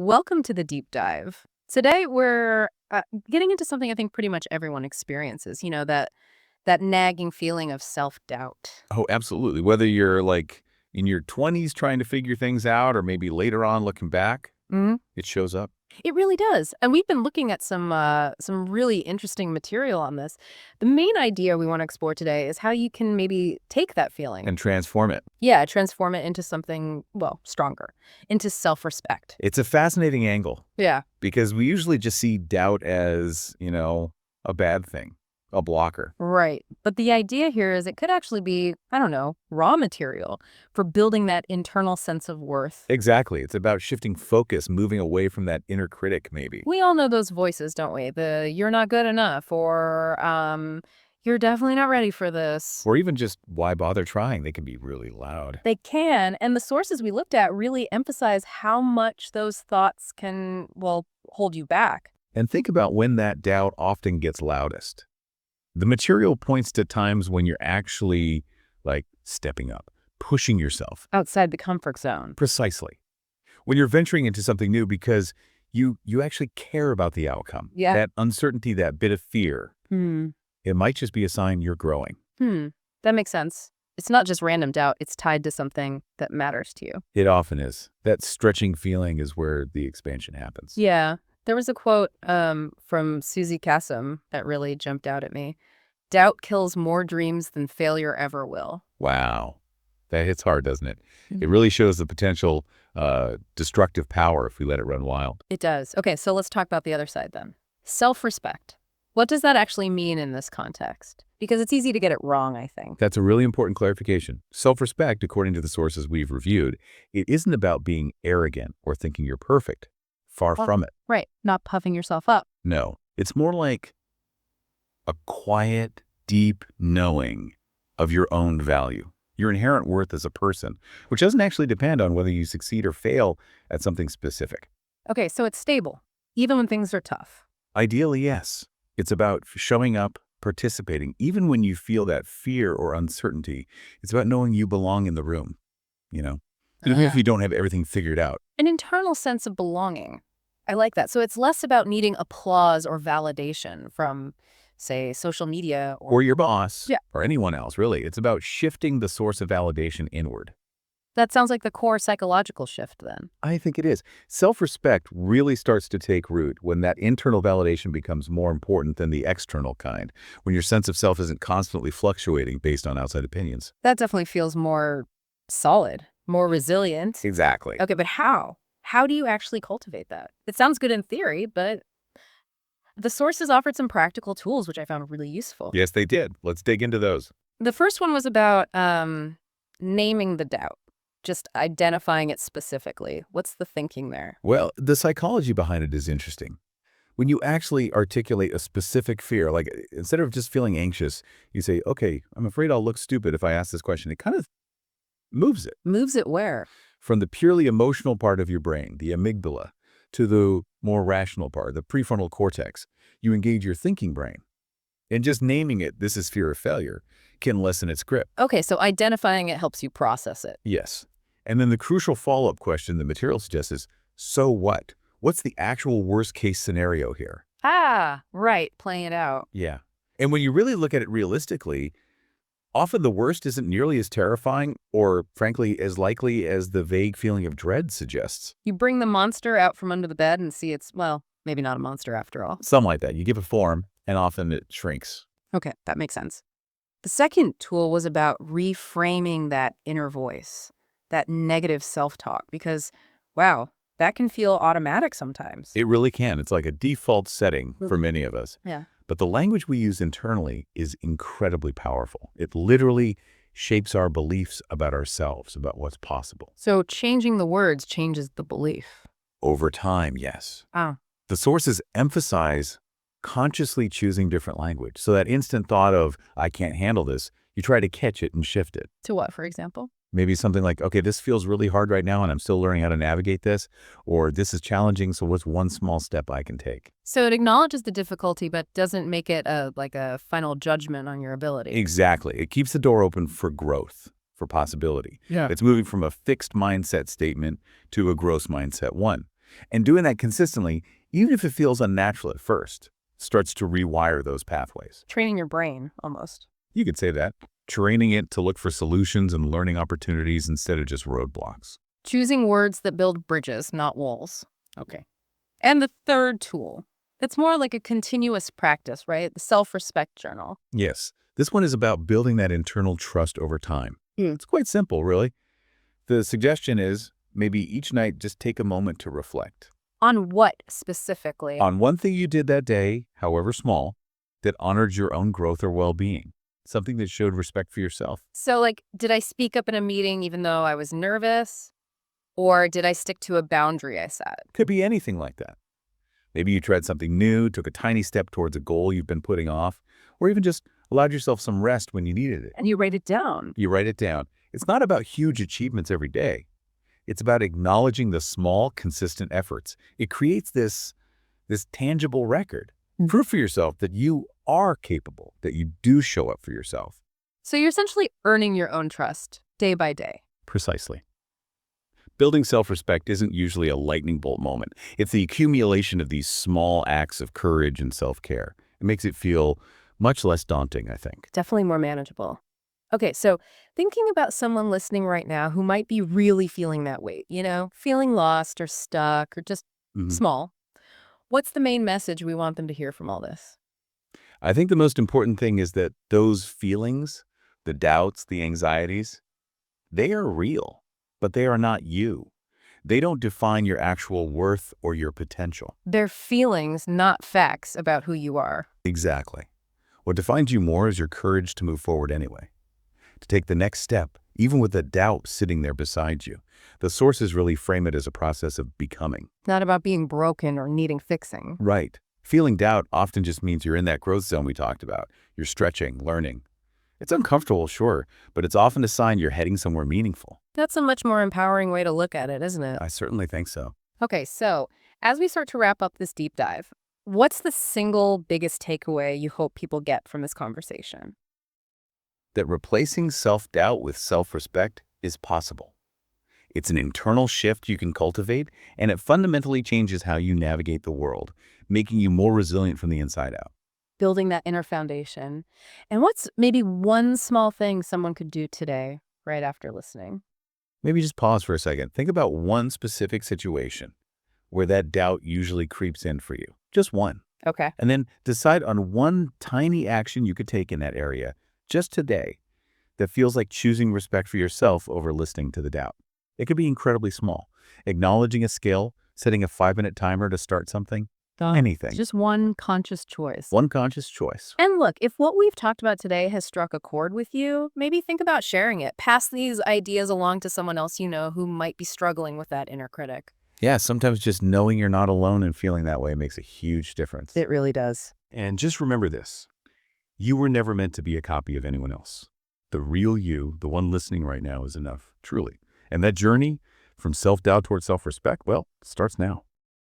Welcome to the deep dive. Today we're getting into something I think pretty much everyone experiences. That nagging feeling of self-doubt. Oh, absolutely. Whether you're like in your 20s trying to figure things out or maybe later on looking back, Mhm. it shows up It really does. And we've been looking at some really interesting material on this. The main idea we want to explore today is how you can maybe take that feeling. and transform it. Yeah, transform it into something, well, stronger, into self-respect. It's a fascinating angle Yeah. because we usually just see doubt as, a bad thing, a blocker. Right. But the idea here is it could actually be, I don't know, raw material for building that internal sense of worth. Exactly. It's about shifting focus, moving away from that inner critic, maybe. We all know those voices, don't we? The you're not good enough or you're definitely not ready for this. Or even just why bother trying? They can be really loud. They can, and the sources we looked at really emphasize how much those thoughts can, well, hold you back. And think about when that doubt often gets loudest. The material points to times when you're actually like stepping up, pushing yourself. Outside the comfort zone. Precisely. When you're venturing into something new because you actually care about the outcome. Yeah. That uncertainty, that bit of fear, Hmm. it might just be a sign you're growing. That makes sense. It's not just random doubt. It's tied to something that matters to you. It often is. That stretching feeling is where the expansion happens. Yeah. There was a quote from Susie Kassem that really jumped out at me. Doubt kills more dreams than failure ever will. Wow. That hits hard, doesn't it? Mhm. It really shows the potential destructive power if we let it run wild. It does. Okay, so let's talk about the other side then. Self-respect. What does that actually mean in this context? Because it's easy to get it wrong, I think. That's a really important clarification. Self-respect, according to the sources we've reviewed, it isn't about being arrogant or thinking you're perfect. Far Well, from it. right. Not puffing yourself up. No. It's more like a quiet, deep knowing of your own value, your inherent worth as a person, which doesn't actually depend on whether you succeed or fail at something specific. Okay, so it's stable, even when things are tough. Ideally, yes. It's about showing up, participating, even when you feel that fear or uncertainty. It's about knowing you belong in the room, you know, even if you don't have everything figured out. An internal sense of belonging. I like that. So it's less about needing applause or validation from, say, social media Or your boss, Yeah. or anyone else, really. It's about shifting the source of validation inward. That sounds like the core psychological shift then. I think it is. Self-respect really starts to take root when that internal validation becomes more important than the external kind, when your sense of self isn't constantly fluctuating based on outside opinions. That definitely feels more solid, more resilient. Exactly. Okay, but how? How do you actually cultivate that? It sounds good in theory, but the sources offered some practical tools, which I found really useful. Yes, they did. Let's dig into those. The first one was about naming the doubt, just identifying it specifically. What's the thinking there? Well, the psychology behind it is interesting. When you actually articulate a specific fear, like instead of just feeling anxious, you say, okay, I'm afraid I'll look stupid if I ask this question. It kind of moves it Moves it where? from the purely emotional part of your brain, the amygdala, to the more rational part, the prefrontal cortex. You engage your thinking brain. And just naming it, this is fear of failure, can lessen its grip. Okay, so identifying it helps you process it. Yes. And then the crucial follow-up question the material suggests is, so what? What's the actual worst-case scenario here? Ah, right, playing it out. Yeah. And when you really look at it realistically, often the worst isn't nearly as terrifying or, frankly, as likely as the vague feeling of dread suggests. You bring the monster out from under the bed and see it's, well, maybe not a monster after all. Something like that. You give it form, and often it shrinks. Okay, that makes sense. The second tool was about reframing that inner voice, that negative self-talk, because, wow, that can feel automatic sometimes. It really can. It's like a default setting for many of us. Yeah. But the language we use internally is incredibly powerful. It literally shapes our beliefs about ourselves, about what's possible. So changing the words changes the belief. Over time, yes. Ah. The sources emphasize consciously choosing different language. So that instant thought of, I can't handle this, you try to catch it and shift it. To what, for example? Maybe something like, okay, this feels really hard right now and I'm still learning how to navigate this, or this is challenging, so what's one small step I can take? So it acknowledges the difficulty, but doesn't make it like a final judgment on your ability. Exactly. It keeps the door open for growth, for possibility. Yeah. It's moving from a fixed mindset statement to a growth mindset one. And doing that consistently, even if it feels unnatural at first, starts to rewire those pathways. Training your brain, almost. You could say that. Training it to look for solutions and learning opportunities instead of just roadblocks. Choosing words that build bridges, not walls. Okay. And the third tool, it's more like a continuous practice, right? The self-respect journal. Yes, this one is about building that internal trust over time. It's quite simple, really. The suggestion is maybe each night just take a moment to reflect On what specifically? on one thing you did that day, however small, that honored your own growth or well-being, something that showed respect for yourself. So, like, did I speak up in a meeting even though I was nervous? Or did I stick to a boundary I set? Could be anything like that. Maybe you tried something new, took a tiny step towards a goal you've been putting off, or even just allowed yourself some rest when you needed it. And you write it down. You write it down. It's not about huge achievements every day. It's about acknowledging the small, consistent efforts. It creates this tangible record. Proof for yourself that you are capable, that you do show up for yourself. So you're essentially earning your own trust day by day. Precisely. Building self-respect isn't usually a lightning bolt moment. It's the accumulation of these small acts of courage and self-care. It makes it feel much less daunting, I think. Definitely more manageable. Okay, so thinking about someone listening right now who might be really feeling that weight, feeling lost or stuck or just small. What's the main message we want them to hear from all this? I think the most important thing is that those feelings, the doubts, the anxieties, they are real, but they are not you. They don't define your actual worth or your potential. They're feelings, not facts about who you are. Exactly. What defines you more is your courage to move forward anyway, to take the next step, even with the doubt sitting there beside you. The sources really frame it as a process of becoming. Not about being broken or needing fixing. Right. Feeling doubt often just means you're in that growth zone we talked about. You're stretching, learning. It's uncomfortable, sure, but it's often a sign you're heading somewhere meaningful. That's a much more empowering way to look at it, isn't it? I certainly think so. Okay, so as we start to wrap up this deep dive, what's the single biggest takeaway you hope people get from this conversation? That replacing self-doubt with self-respect is possible. It's an internal shift you can cultivate, and it fundamentally changes how you navigate the world, making you more resilient from the inside out. Building that inner foundation. And what's maybe one small thing someone could do today, right after listening? Maybe just pause for a second. Think about one specific situation where that doubt usually creeps in for you. Just one. Okay. And then decide on one tiny action you could take in that area, just today, that feels like choosing respect for yourself over listening to the doubt. It could be incredibly small. Acknowledging a skill, setting a 5-minute timer to start something, anything. Just one conscious choice. One conscious choice. And look, if what we've talked about today has struck a chord with you, maybe think about sharing it. Pass these ideas along to someone else you know who might be struggling with that inner critic. Yeah, sometimes just knowing you're not alone and feeling that way makes a huge difference. It really does. And just remember this. You were never meant to be a copy of anyone else. The real you, the one listening right now, is enough, truly. And that journey from self-doubt towards self-respect, well, starts now.